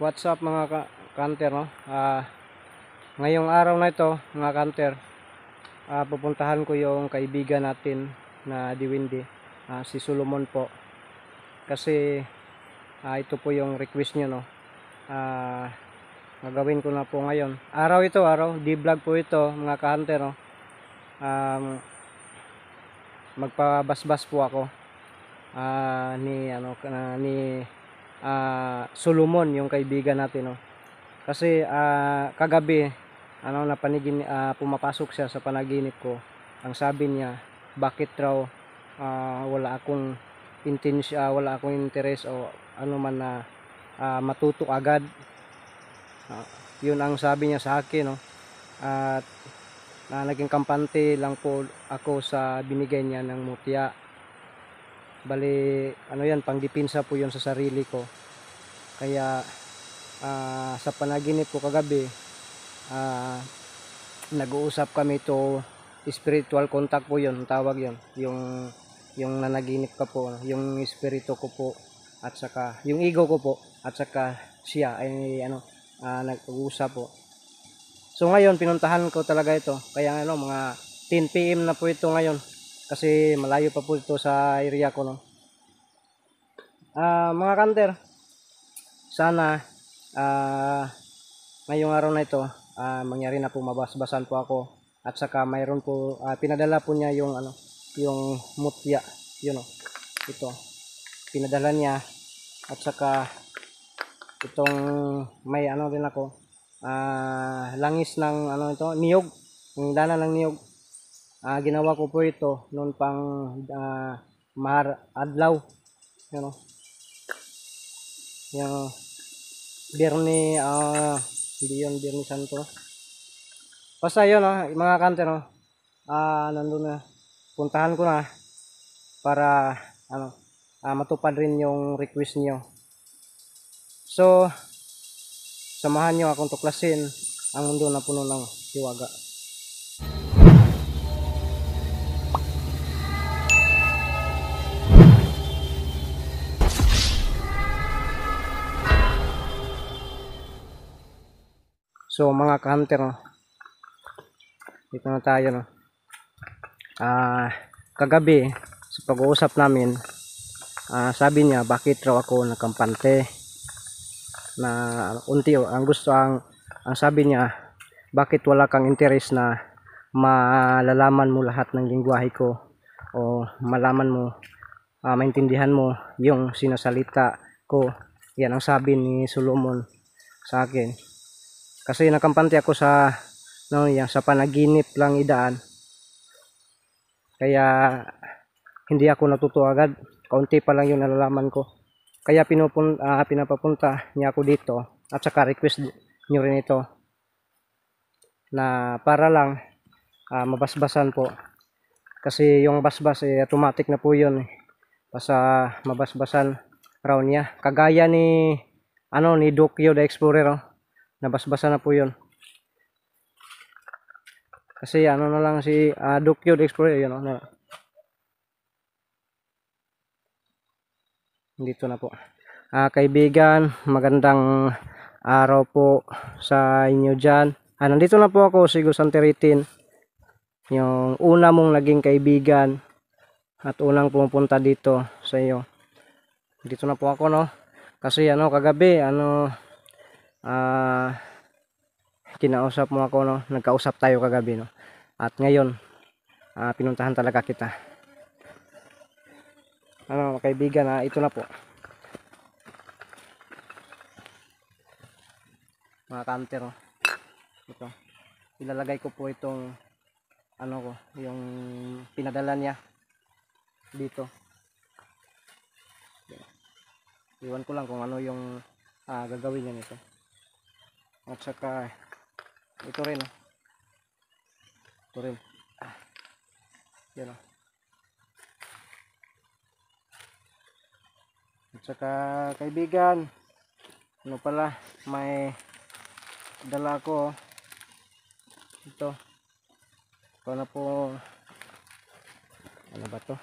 What's up mga kanter, no? Ngayong araw na ito mga kanter, pupuntahan ko yung kaibigan natin na Diwindi, si Solomon po. Kasi ito po yung request nyo, no? Gagawin ko na po ngayon. Araw ito, D-vlog po ito mga kanter, no? Magpabasbas po ako ni Solomon, yung kaibigan natin, no? Kasi kagabi pumapasok siya sa panaginip ko. Ang sabi niya, bakit raw wala akong interest o ano man na matuto agad. Yun ang sabi niya sa akin, no? At naging kampante lang po ako sa binigay niya ng mutya. Bali yan, pangdepensa po yun sa sarili ko. Kaya sa panaginip ko kagabi, nag-uusap kami to spiritual contact po yun, tawag yun, yung nanaginip ka po, yung espiritu ko po at saka yung ego ko po at saka siya ay nag-uusap po. So ngayon pinuntahan ko talaga ito, kaya mga 10 PM na po ito ngayon kasi malayo pa po ito sa area ko, no? Mga kanter, sana ngayong araw na ito mangyari na po, mabasbasan po ako at saka mayroon po pinadala po niya yung yung mutya, yun, no? Ito pinadala niya at saka itong may din ako langis ng ito, niyog, yung dana ng niyog. Ginawa ko po ito noon pang adlaw, yun, no? Yung Birni, hindi yun Birni Santo. Basta yun, mga kanter, no? Nandun na, puntahan ko na para matupad rin yung request nyo. So samahan nyo akong tuklasin ang mundo na puno ng hiwaga. So mga ka-hunter, no? Dito na tayo, no? Kagabi sa pag-uusap namin, sabi niya bakit raw ako nakampante na ang sabi niya, bakit wala kang interest na malalaman mo lahat ng lingwahe ko o malaman mo, maintindihan mo yung sinasalita ko. Yan ang sabi ni Solomon sa akin. Kasi nakampante ako sa panaginip lang idaan. Kaya hindi ako natuto agad. Kaunti pa lang yung nalalaman ko. Kaya pinapapunta niya ako dito at saka request nyo rin ito na para lang mabasbasan po. Kasi yung basbas automatic na po yun, basta mabasbasan raw niya. Kagaya ni Dokyo the Explorer, nabasbasan na po yun. Kasi na lang si Dokyo the Explorer, yun, dito na po. Kaibigan, magandang araw po sa inyo dyan. Nandito na po ako, si Gusantiritin, yung una mong naging kaibigan at unang pumupunta dito sa iyo. Dito na po ako, no? Kasi kagabi kinausap mo ako, no? Nagkausap tayo kagabi, no? At ngayon pinuntahan talaga kita. Kaibigan, ito na po mga kanter, no? Ito ilalagay ko po itong yung pinadala niya dito. Iwan ko lang kung ano yung gagawin niya nito. At saka ito rin, no? Ito rin, yan, no? At saka kaibigan, pala, may dala ko ito. Ito na po, ba to?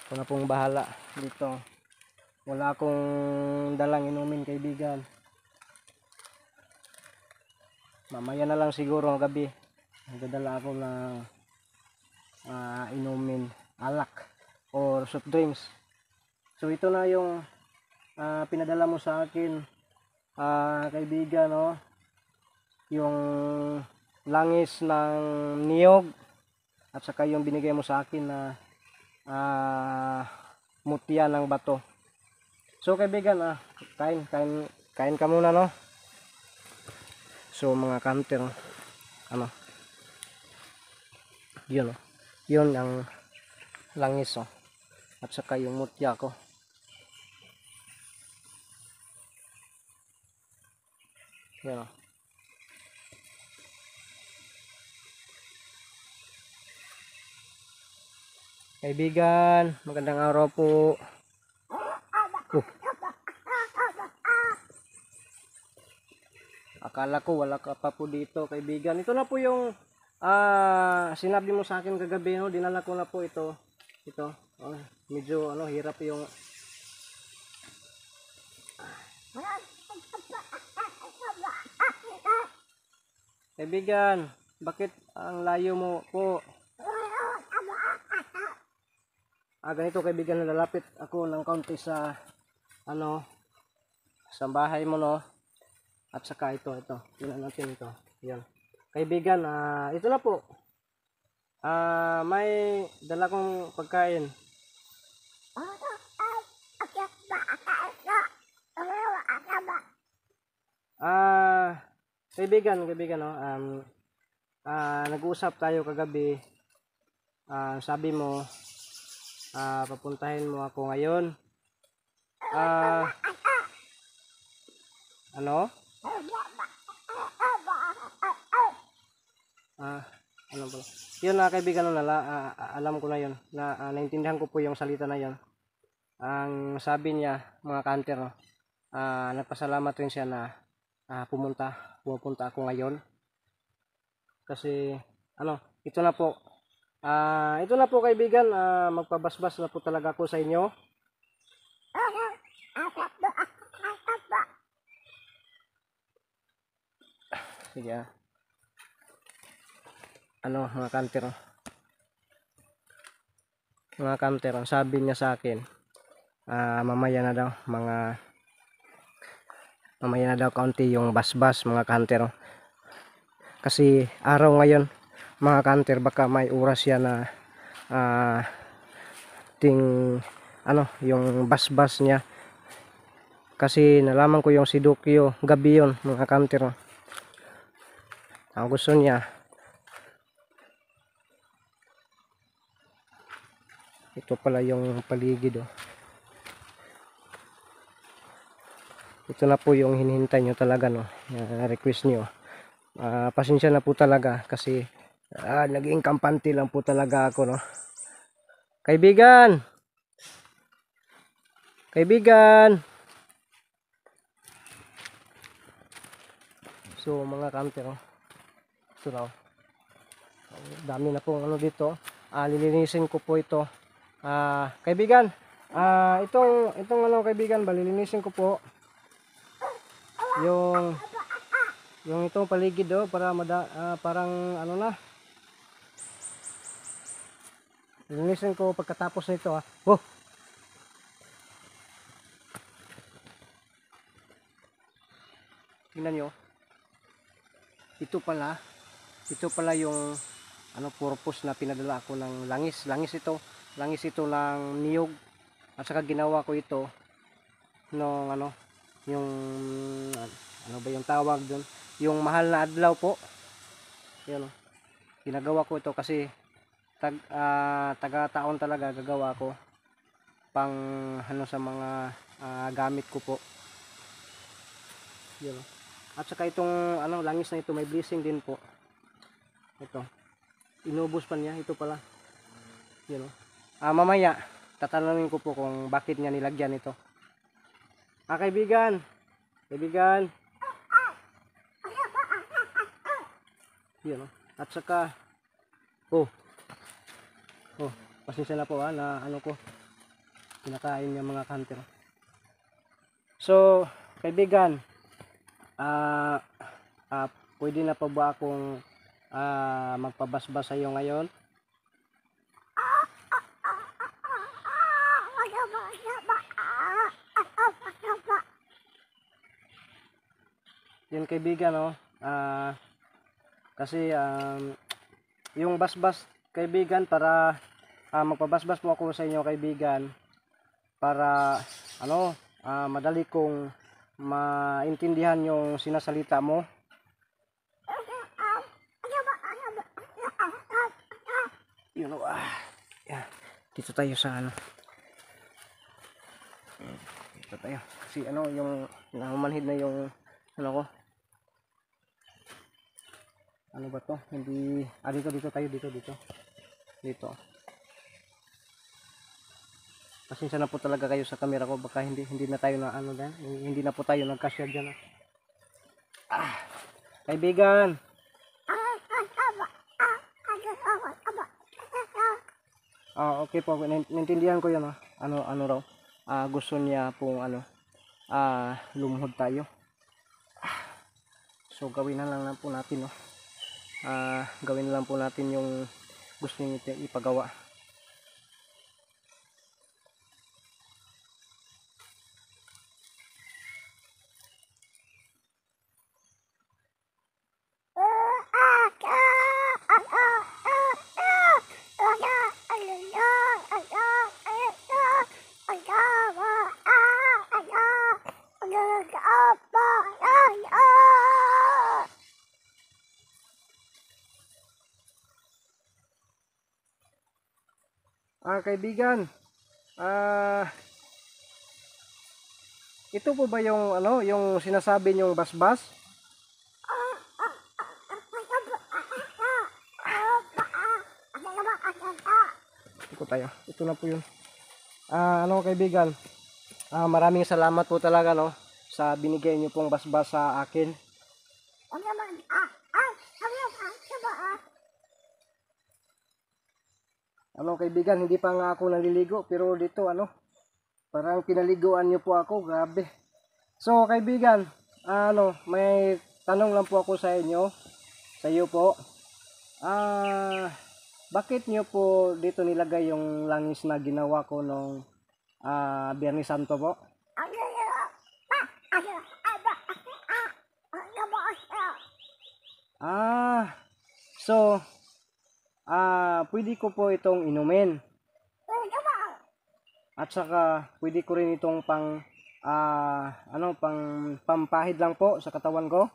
Ito na pong bahala dito. Wala akong dalang inumin, kaibigan. mamaya na lang siguro ng gabi magdadala ako ng inumin alak or soft drinks. So ito na yung pinadala mo sa akin, kaibigan, no? Yung langis ng niyog at saka yung binigay mo sa akin na mutya ng bato. So kaibigan, kain ka muna, no? So mga kanter, ano, yun, oh. Yun ang langis, oh. At saka yung mutya ko. Yun, oh. Kaibigan, magandang araw po. Akala ko wala ka pa po dito, kaibigan. Ito na po yung sinabi mo sa akin kagabi, no? Dinala ko na po ito. Ito. Oh, medyo hirap yung kaibigan, bakit ang layo mo po? Ganito kaibigan, nalalapit ako ng kaunti sa sa bahay mo, no? At saka ito. Tingnan natin ito. Yan. Kaibigan, ito na po. May dala kong pagkain. Kaibigan, no? Nag-uusap tayo kagabi. Sabi mo, papuntahin mo ako ngayon. Ano? Ano ba? Yun na kaibigan, alam ko na yun. Naintindihan ko po yung salita na yun. Ang sabi niya, mga kanter, no? Nagpasalamat rin siya na pumunta ako ngayon. Kasi, ito na po. Ito na po kaibigan, magpabasbas na po talaga ako sa inyo. Sige, mga kanter, ang sabi niya sa akin, mamaya na daw kaunti yung basbas, mga kanter. Kasi araw ngayon, mga kanter, baka may oras yan na yung basbas niya. Kasi nalaman ko yung si Dukyo gabi yun, mga kanter. Ang gusto niya, ito pala yung paligid, oh. Ito na po yung hinihintay nyo talaga, no? Request nyo. Pasensya na po talaga kasi naging kampante lang po talaga ako, no? Kaibigan, so mga kanter, ito na, dami na pong dito. Lilinisin ko po ito, kaibigan. Itong kaibigan, lilinisin ko po yung itong paligid, para parang lilinisin ko pagkatapos nito, tingnan nyo, ito pala yung purpose na pinadala ako ng langis ito ng niyog. At saka ginawa ko ito nung yung ba yung tawag doon, yung mahal na adlaw po. Yun, ginagawa ko ito kasi taga-taon talaga gagawa ko pang sa mga gamit ko po. Yun. At saka itong langis na ito, may blessing din po. Ito, inubos pa niya, ito pala. Yun. Mamaya tatanungin ko po kung bakit niya nilagyan ito. Kaibigan. Yun. At saka pasensya na po na ko kinakain niya, mga kanter. So kaibigan, pwede na pa ba akong magpabasbas sa iyo ngayon? Yun kaibigan, no? Kasi yung basbas kaibigan, para magpabasbas mo ako sa inyo kaibigan, para madali kong maintindihan yung sinasalita mo. Yun, yeah. Dito tayo sa dito tayo kasi yung nahumanhid na yung ko, ano ba to, hindi dito tayo, dito. Pasensya na po talaga kayo sa camera ko, baka hindi na tayo na hindi na po tayo nagkasya dyan. Kaibigan, okay po, naintindihan ko yun. Ano raw, gusto niya pong lumuhod tayo. So gawin na lang po natin, gawin na lang po natin yung gusto niyo ipagawa. Kaibigan, ito po ba yung yung sinasabi niyong basbas? Ito na po yun. Kaibigan, maraming salamat po talaga sa binigay niyo pong basbas sa akin. Kaibigan, hindi pa nga ako naliligo, pero dito parang pinaliguan niyo po ako, grabe. So kaibigan, may tanong lang po ako sa inyo, sa iyo po. Bakit niyo po dito nilagay yung langis na ginawa ko nung Biyernes Santo po? So pwede ko po itong inumin. At saka pwede ko rin itong pampahid lang po sa katawan ko.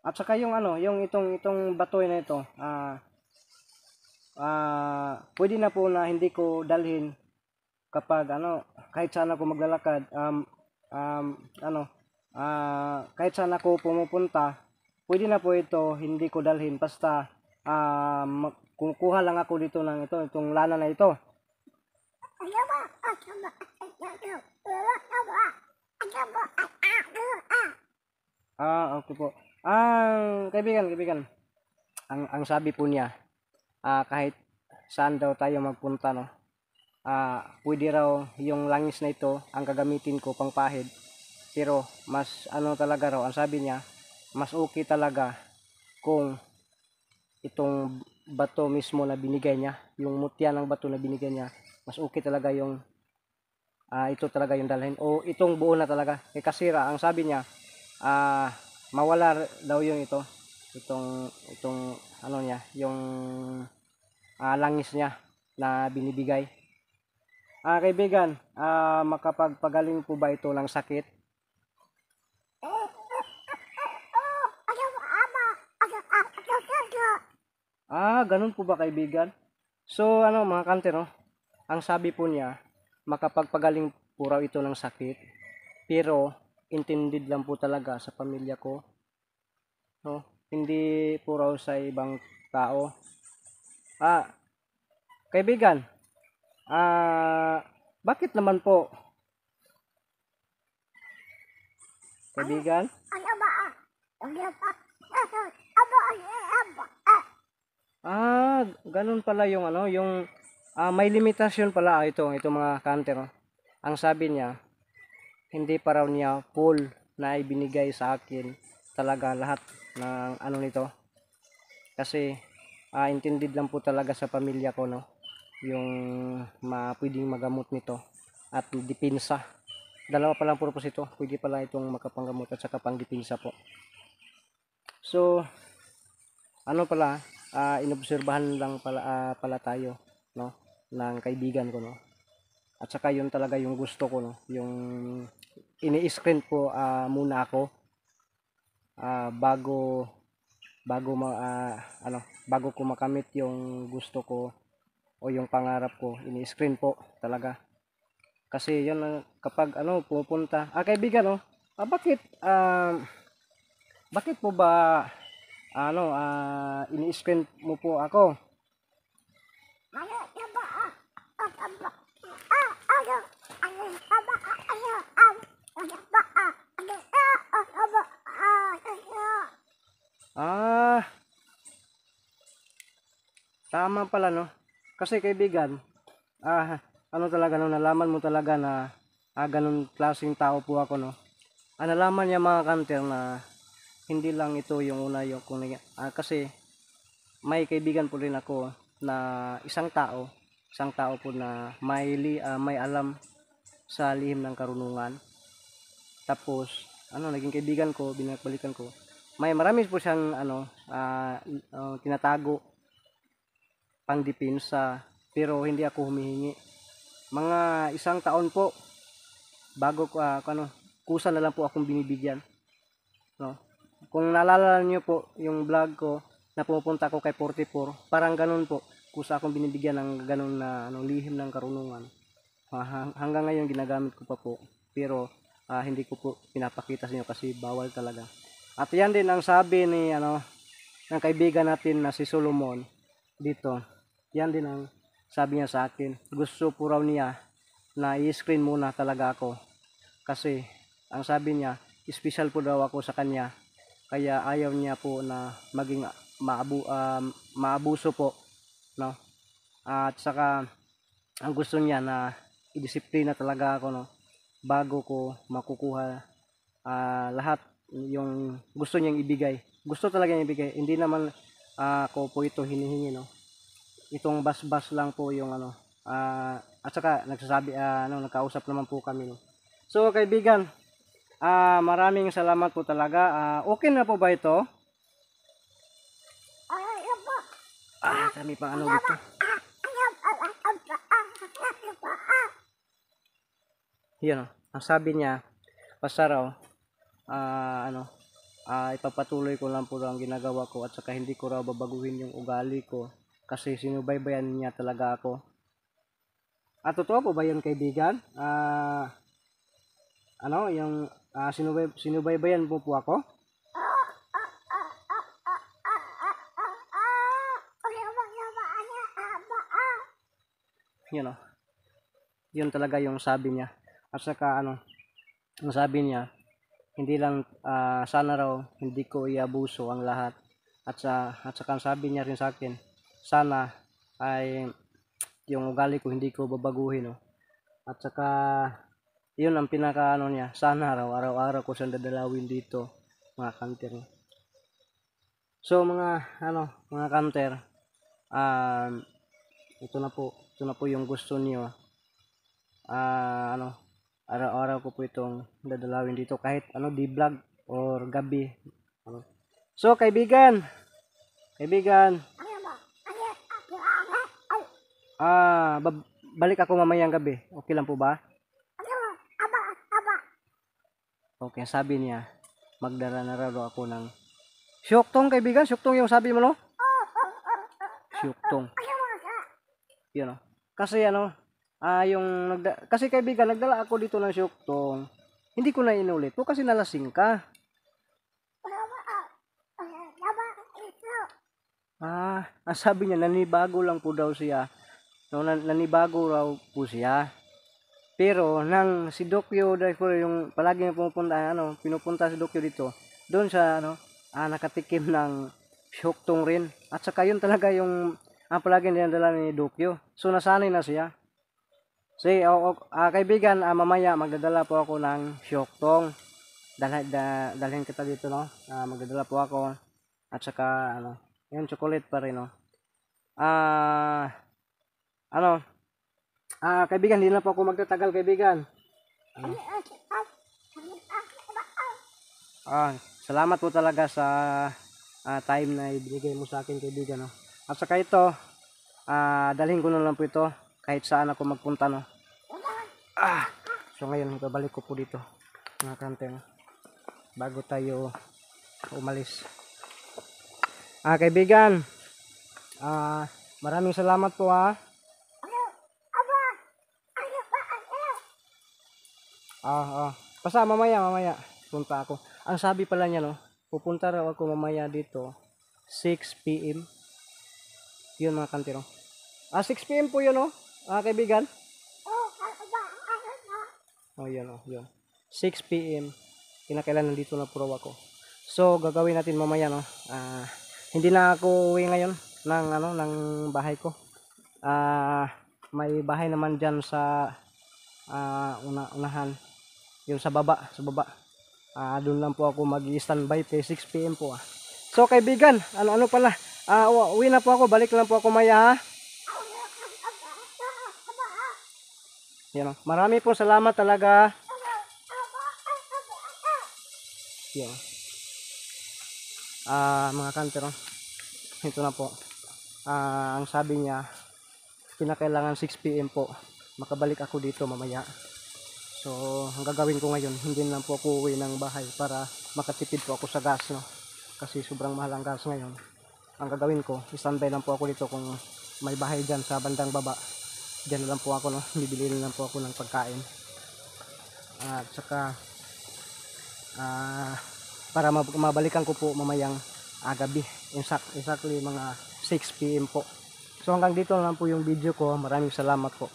At saka yung itong batoy na ito, pwede na po na hindi ko dalhin kapag kahit saan ako maglalakad, kahit saan ako pumupunta, pwede na po ito hindi ko dalhin, basta kukuha lang ako dito ng itong lana na ito. Okay po. Kaibigan, ang sabi po niya, kahit saan daw tayo magpunta, pwede raw yung langis na ito ang gagamitin ko pang pahid, pero mas talaga raw, ang sabi niya, mas okay talaga kung itong bato mismo na binigay niya, yung mutya ng bato na binigay niya, mas okay talaga yung ito talaga yung dalhin, o itong buo na talaga. Kasi ang sabi niya, mawala daw yung itong niya, yung langis niya na binibigay. Kaibigan, makapagpagaling po ba ito ng sakit? Ganun po ba kaibigan? So mga kanter, ang sabi po niya, makapagpagaling po raw ito ng sakit, pero intended lang po talaga sa pamilya ko, hindi po raw sa ibang tao. Kaibigan, bakit naman po? Kaibigan? Ganun pala yung yung may limitasyon pala ito mga kanter. Ang sabi niya, hindi pa raw niya full na ibinigay sa akin talaga lahat ng ano nito. Kasi intended lang po talaga sa pamilya ko, no, yung pwedeng magamot nito at depensa. Dalawa pa lang purpose ito. Pwede pala itong makapanggamot at saka pangdepensa po. So, ano pala, inobserbahan lang pala tayo, no, ng kaibigan ko, no. At saka yun talaga yung gusto ko, no, yung ini-screen po muna ako bago bago ko makamit yung gusto ko o yung pangarap ko. Ini-screen po talaga. Kasi yun kapag pupunta, kaibigan, no, bakit po ba ini-screen mo po ako? Tama pala, no? Kasi kaibigan, talaga, no, nalaman mo talaga na ganun klaseng tao po ako, no? Nalaman niya mga kanter na hindi lang ito yung una yung kasi may kaibigan po rin ako na isang tao po na may alam sa lihim ng karunungan. Tapos naging kaibigan ko, binabalikan ko. Marami po siyang tinatago pang depensa, pero hindi ako humihingi. Mga isang taon po bago ko kusa na lang po akong binibigyan, no. Kung naalala niyo po yung vlog ko na pumupunta ako kay 44, parang ganun po, kusa akong binibigyan ng ganun na lihim ng karunungan. Hanggang ngayon ginagamit ko pa po, pero hindi ko po pinapakita sa inyo kasi bawal talaga. At yan din ang sabi ni ng kaibigan natin na si Solomon dito. Yan din ang sabi niya sa akin. Gusto po raw niya na i-screen muna talaga ako. Kasi ang sabi niya, special po daw ako sa kanya. Kaya ayaw niya po na maging maabuso po, no? At saka ang gusto niya na idisiplina talaga ako, no, bago ko makukuha lahat yung gusto niyang ibigay. Gusto talaga niyang ibigay. Hindi naman ako po ito hinihingi, no. Itong bas-bas lang po yung at saka nagsasabi nagkausap naman po kami, no. So kaibigan, maraming salamat po talaga. Okay na po ba ito? Kami pang dito. Yan, ang sabi niya, basta raw ipapatuloy ko lang po ang ginagawa ko at saka hindi ko raw babaguhin yung ugali ko kasi sinubaybayan niya talaga ako. Totoo po ba yun, kaibigan? Yung sinubaybayan po ako? Yun, yun talaga yung sabi niya. At saka ang sabi niya, hindi lang sana raw hindi ko iabuso ang lahat. At saka sabi niya rin sa akin, sana ay yung ugali ko hindi ko babaguhin, no. At saka yun ang pinaka niya, sana raw araw-araw ko siyang dadalawin dito, mga kanter. So mga kanter, ito na po yung gusto niyo. Araw-araw ko po itong dadalawin dito kahit di vlog or gabi. So kaibigan, balik ako mamayang gabi. Okay lang po ba? Okay, sabi niya, magdala na raw ako ng syuktong, kaibigan. Syuktong yung sabi mo, no? Syuktong. Yun, no? Kasi kasi kaibigan, nagdala ako dito ng syuktong. Hindi ko na inulit po kasi nalasing ka. Ang sabi niya, nanibago lang po daw siya. No, nanibago raw po siya. Pero nang si Dokyo dahil yung palagi pinupunta si Dokyo dito, doon siya nakatikim ng syuktong rin. At saka yun talaga yung palagi dinadala ni Dokyo. So nasanay na siya. Kaibigan, mamaya magdadala po ako ng syuktong. dalhin kita dito, no? Magdadala po ako. At saka, ano, yun, chocolate pa rin, no? Ano, kaibigan, hindi na po ako magtatagal, kaibigan. Salamat po talaga sa time na ibigay mo sa akin, kaibigan, no? At saka ito, dalhin ko na lang po ito kahit saan ako magpunta, no? So ngayon, babalik ko po dito, mga kante, no? Bago tayo umalis. Kaibigan, maraming salamat po, basta mamaya punta ako. Ang sabi pala niya, no, pupunta raw ako mamaya dito 6 PM. Yun, mga kantero. 6 PM po yun, no, kaibigan. Yun, yun. 6 PM. Kinakailan nandito na puro ako. So gagawin natin mamaya, no. Hindi na ako uwi ngayon ng bahay ko. May bahay naman diyan sa unahan. Yung sa baba. Doon lang po ako mag-standby pa 6 PM po. So kaibigan, ano pala? Uwi na po ako, balik lang po ako maya, ha. Yan, marami po salamat talaga. Yan. Mga kantero, ito na po. Ang sabi niya, kinakailangan 6 PM po. Makabalik ako dito mamaya. So, ang gagawin ko ngayon, hindi na po ako uwi ng bahay para makatipid po ako sa gas, no? Kasi sobrang mahal ang gas ngayon. Ang gagawin ko, standby lang po ako dito kung may bahay dyan sa bandang baba. Diyan lang po ako, no? Bibili lang po ako ng pagkain. At saka, para mabalikan ko po mamayang gabi. Exactly mga 6 PM po. So hanggang dito lang po yung video ko. Maraming salamat po.